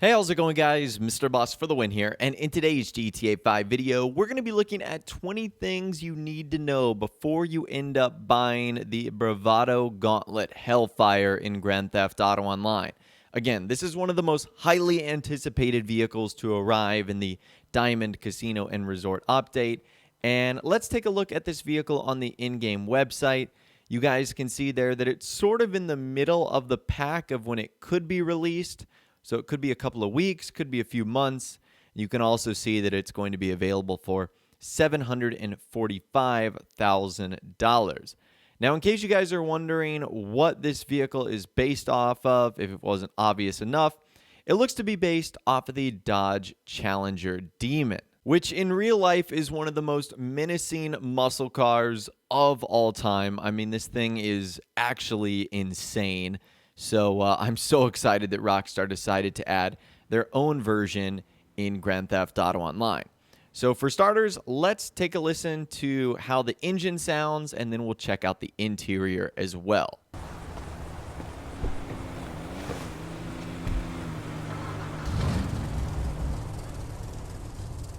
Hey, how's it going, guys? Mr. Boss for the win here, and in today's GTA 5 video, we're going to be looking at 20 things you need to know before you end up buying the Bravado Gauntlet Hellfire in Grand Theft Auto Online. Again, this is one of the most highly anticipated vehicles to arrive in the Diamond Casino and Resort update, and let's take a look at this vehicle on the in-game website. You guys can see there that it's sort of in the middle of the pack of when it could be released. So it could be a couple of weeks, could be a few months. You can also see that it's going to be available for $745,000. Now, in case you guys are wondering what this vehicle is based off of, if it wasn't obvious enough, it looks to be based off of the Dodge Challenger Demon, which in real life is one of the most menacing muscle cars of all time. I mean, this thing is actually insane. So I'm so excited that Rockstar decided to add their own version in Grand Theft Auto Online. So for starters, let's take a listen to how the engine sounds, and then we'll check out the interior as well.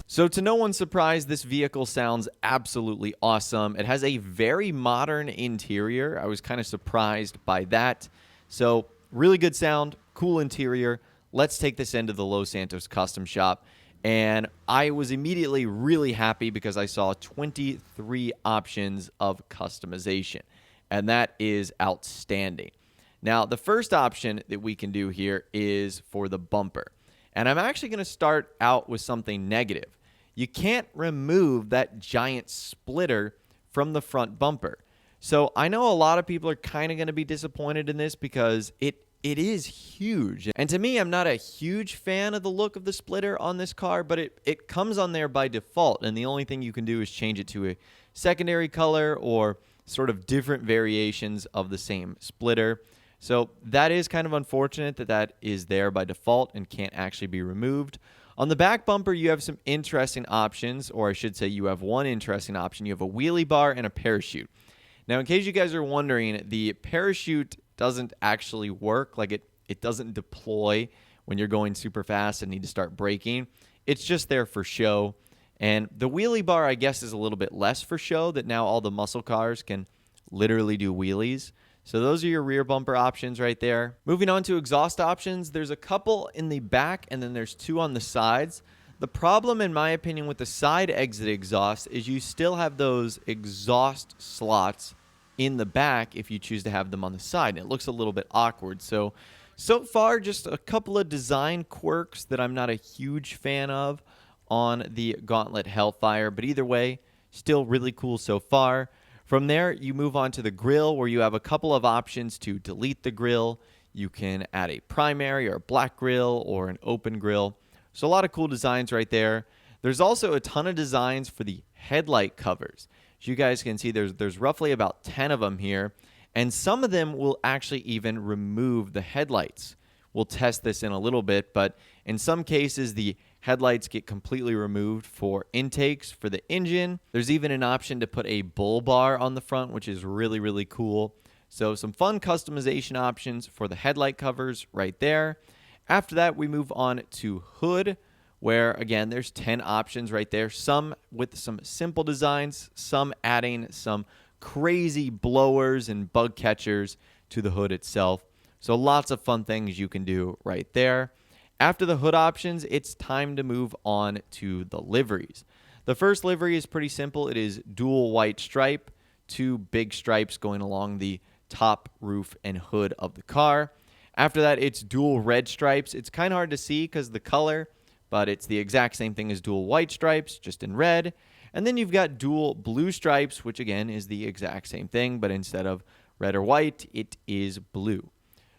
So to no one's surprise, this vehicle sounds absolutely awesome. It has a very modern interior. I was kind of surprised by that. So really good sound, cool interior. Let's take this into the Los Santos custom shop. And I was immediately really happy because I saw 23 options of customization. And that is outstanding. Now, the first option that we can do here is for the bumper. And I'm actually going to start out with something negative. You can't remove that giant splitter from the front bumper. So I know a lot of people are kind of going to be disappointed in this because it is huge. And to me, I'm not a huge fan of the look of the splitter on this car, but it comes on there by default. And the only thing you can do is change it to a secondary color or sort of different variations of the same splitter. So that is kind of unfortunate that that is there by default and can't actually be removed. On the back bumper, you have some interesting options, or I should say you have one interesting option. You have a wheelie bar and a parachute. Now, in case you guys are wondering, the parachute doesn't actually work. Like it doesn't deploy when you're going super fast and need to start braking. It's just there for show. And the wheelie bar, I guess, is a little bit less for show, that now all the muscle cars can literally do wheelies. So those are your rear bumper options right there. Moving on to exhaust options, there's a couple in the back and then there's two on the sides. The problem, in my opinion, with the side exit exhaust is you still have those exhaust slots in the back if you choose to have them on the side. And it looks a little bit awkward. So far, just a couple of design quirks that I'm not a huge fan of on the Gauntlet Hellfire. But either way, still really cool so far. From there, you move on to the grille, where you have a couple of options to delete the grille. You can add a primary or a black grille or an open grille. So a lot of cool designs right there. There's also a ton of designs for the headlight covers. As you guys can see, there's roughly about 10 of them here. And some of them will actually even remove the headlights. We'll test this in a little bit, but in some cases, the headlights get completely removed for intakes for the engine. There's even an option to put a bull bar on the front, which is really, really cool. So some fun customization options for the headlight covers right there. After that, we move on to hood, where, again, there's 10 options right there. Some with some simple designs, some adding some crazy blowers and bug catchers to the hood itself. So lots of fun things you can do right there. After the hood options, it's time to move on to the liveries. The first livery is pretty simple. It is dual white stripe, two big stripes going along the top, roof, and hood of the car. After that, it's dual red stripes. It's kind of hard to see because of the color, but it's the exact same thing as dual white stripes, just in red. And then you've got dual blue stripes, which again is the exact same thing, but instead of red or white, it is blue.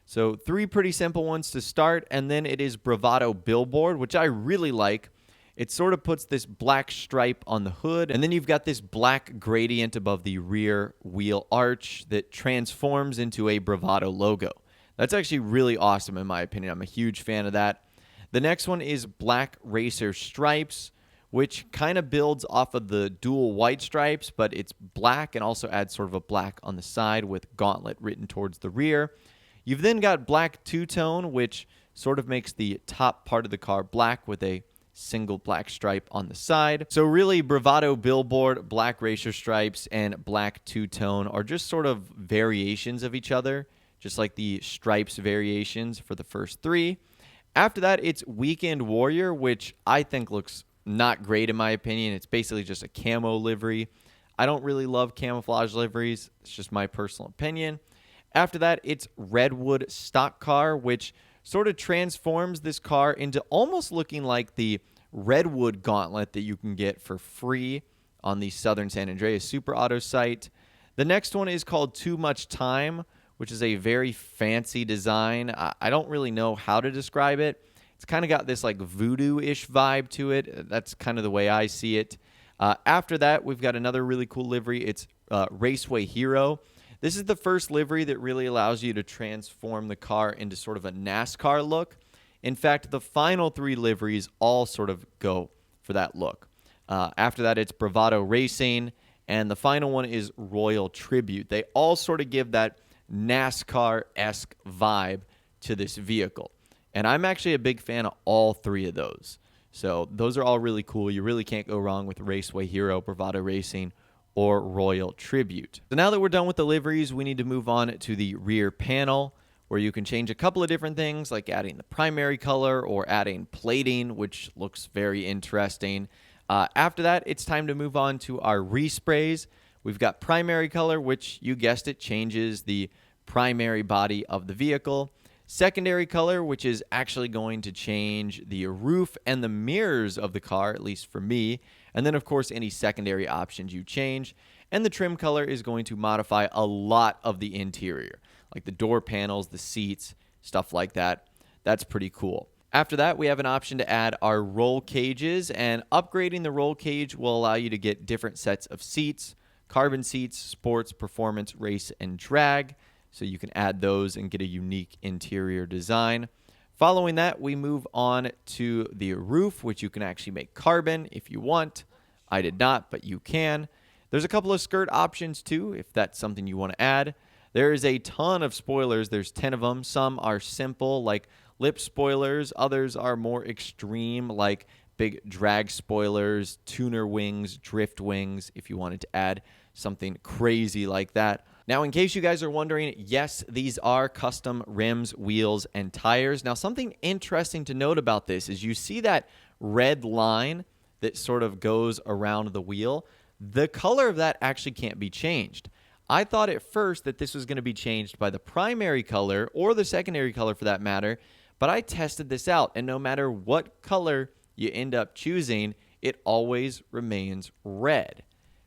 So three pretty simple ones to start, and then it is Bravado Billboard, which I really like. It sort of puts this black stripe on the hood, and then you've got this black gradient above the rear wheel arch that transforms into a Bravado logo. That's actually really awesome in my opinion. I'm a huge fan of that. The next one is Black Racer Stripes, which kind of builds off of the dual white stripes, but it's black and also adds sort of a black on the side with Gauntlet written towards the rear. You've then got Black Two-Tone, which sort of makes the top part of the car black with a single black stripe on the side. So really, Bravado Billboard, black racer stripes, and black two-tone are just sort of variations of each other, just like the stripes variations for the first three. After that, it's Weekend Warrior, which I think looks not great in my opinion. It's basically just a camo livery. I don't really love camouflage liveries. It's just my personal opinion. After that, it's Redwood Stock Car, which sort of transforms this car into almost looking like the Redwood Gauntlet that you can get for free on the Southern San Andreas Super Auto site. The next one is called Too Much Time, which is a very fancy design. I don't really know how to describe it. It's kind of got this like voodoo-ish vibe to it. That's kind of the way I see it. After that, we've got another really cool livery. It's Raceway Hero. This is the first livery that really allows you to transform the car into sort of a NASCAR look. In fact, the final three liveries all sort of go for that look. After that, it's Bravado Racing, and the final one is Royal Tribute. They all sort of give that NASCAR-esque vibe to this vehicle. And I'm actually a big fan of all three of those. So those are all really cool. You really can't go wrong with Raceway Hero, Bravado Racing, or Royal Tribute. So now that we're done with the liveries, we need to move on to the rear panel, where you can change a couple of different things, like adding the primary color or adding plating, which looks very interesting. After that, it's time to move on to our resprays. We've got primary color, which, you guessed it, changes the primary body of the vehicle. Secondary color, which is actually going to change the roof and the mirrors of the car, at least for me. And then, of course, any secondary options you change. And the trim color is going to modify a lot of the interior, like the door panels, the seats, stuff like that. That's pretty cool. After that, we have an option to add our roll cages, and upgrading the roll cage will allow you to get different sets of seats, carbon seats, sports, performance, race, and drag. So you can add those and get a unique interior design. Following that, we move on to the roof, which you can actually make carbon if you want. I did not, but you can. There's a couple of skirt options too, if that's something you want to add. There is a ton of spoilers. There's 10 of them. Some are simple, like lip spoilers. Others are more extreme, like big drag spoilers, tuner wings, drift wings, if you wanted to add something crazy like that. Now, in case you guys are wondering, yes, these are custom rims, wheels, and tires. Now, something interesting to note about this is you see that red line that sort of goes around the wheel. The color of that actually can't be changed. I thought at first that this was going to be changed by the primary color or the secondary color for that matter, but I tested this out, and no matter what color you end up choosing, it always remains red.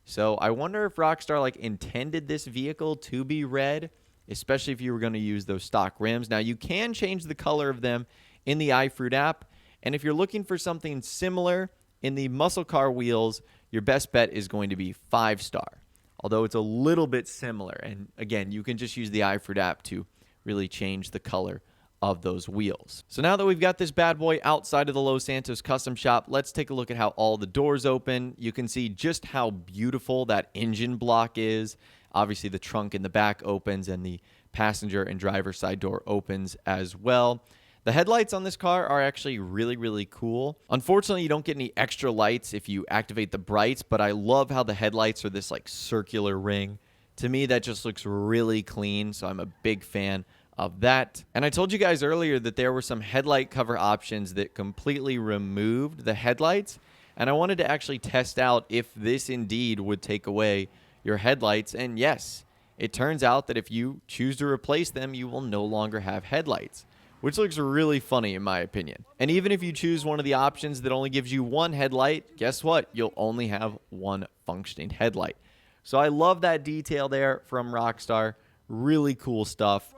So I wonder if Rockstar intended this vehicle to be red, especially if you were going to use those stock rims. Now, you can change the color of them in the iFruit app, and if you're looking for something similar in the muscle car wheels, your best bet is going to be 5-star, although it's a little bit similar. And again, you can just use the iFruit app to really change the color of those wheels. So now that we've got this bad boy outside of the Los Santos custom shop, let's take a look at how all the doors open. You can see just how beautiful that engine block is. Obviously, the trunk in the back opens and the passenger and driver side door opens as well. The headlights on this car are actually really, really cool. Unfortunately, you don't get any extra lights if you activate the brights, but I love how the headlights are this circular ring. To me, that just looks really clean, so I'm a big fan of that. And I told you guys earlier that there were some headlight cover options that completely removed the headlights, and I wanted to actually test out if this indeed would take away your headlights. And yes, it turns out that if you choose to replace them, you will no longer have headlights, which looks really funny in my opinion. And even if you choose one of the options that only gives you one headlight, guess what? You'll only have one functioning headlight. So I love that detail there from Rockstar. Really cool stuff.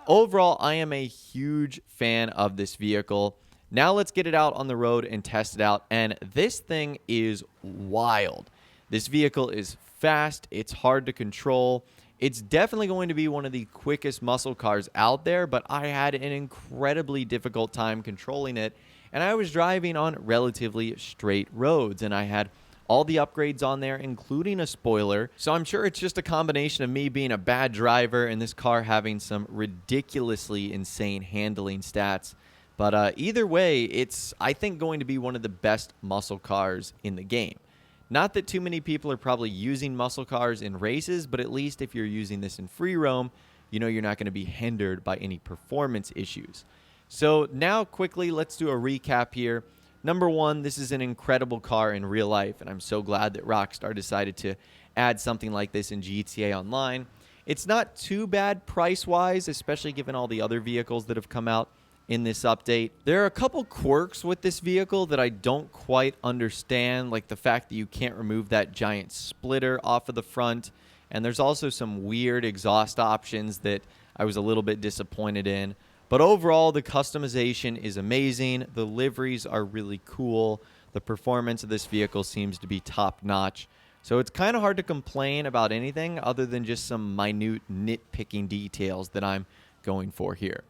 Overall, I am a huge fan of this vehicle. Now let's get it out on the road and test it out. And this thing is wild. This vehicle is fast. It's hard to control. It's definitely going to be one of the quickest muscle cars out there, but I had an incredibly difficult time controlling it. And I was driving on relatively straight roads, and I had all the upgrades on there, including a spoiler. So I'm sure it's just a combination of me being a bad driver and this car having some ridiculously insane handling stats. But either way, it's, I think, going to be one of the best muscle cars in the game. Not that too many people are probably using muscle cars in races, but at least if you're using this in free roam, you know you're not going to be hindered by any performance issues. So now quickly, let's do a recap here. Number one, this is an incredible car in real life, and I'm so glad that Rockstar decided to add something like this in GTA Online. It's not too bad price-wise, especially given all the other vehicles that have come out in this update. There are a couple quirks with this vehicle that I don't quite understand, like the fact that you can't remove that giant splitter off of the front, and there's also some weird exhaust options that I was a little bit disappointed in. But overall, the customization is amazing. The liveries are really cool. The performance of this vehicle seems to be top-notch. So it's kind of hard to complain about anything other than just some minute nitpicking details that I'm going for here.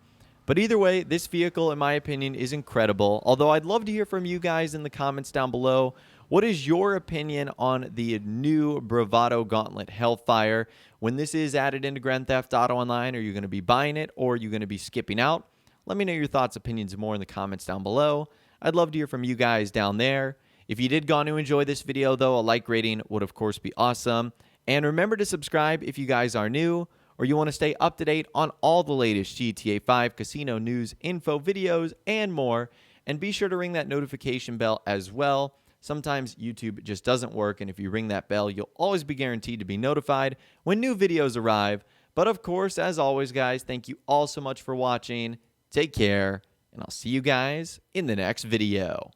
But either way, this vehicle, in my opinion, is incredible. Although I'd love to hear from you guys in the comments down below. What is your opinion on the new Bravado Gauntlet Hellfire? When this is added into Grand Theft Auto Online, are you going to be buying it or are you going to be skipping out? Let me know your thoughts, opinions, and more in the comments down below. I'd love to hear from you guys down there. If you did go on to enjoy this video, though, a like rating would, of course, be awesome. And remember to subscribe if you guys are new, or you want to stay up to date on all the latest GTA 5 casino news, info, videos, and more. And be sure to ring that notification bell as well. Sometimes YouTube just doesn't work, and if you ring that bell, you'll always be guaranteed to be notified when new videos arrive. But of course, as always, guys, thank you all so much for watching. Take care, and I'll see you guys in the next video.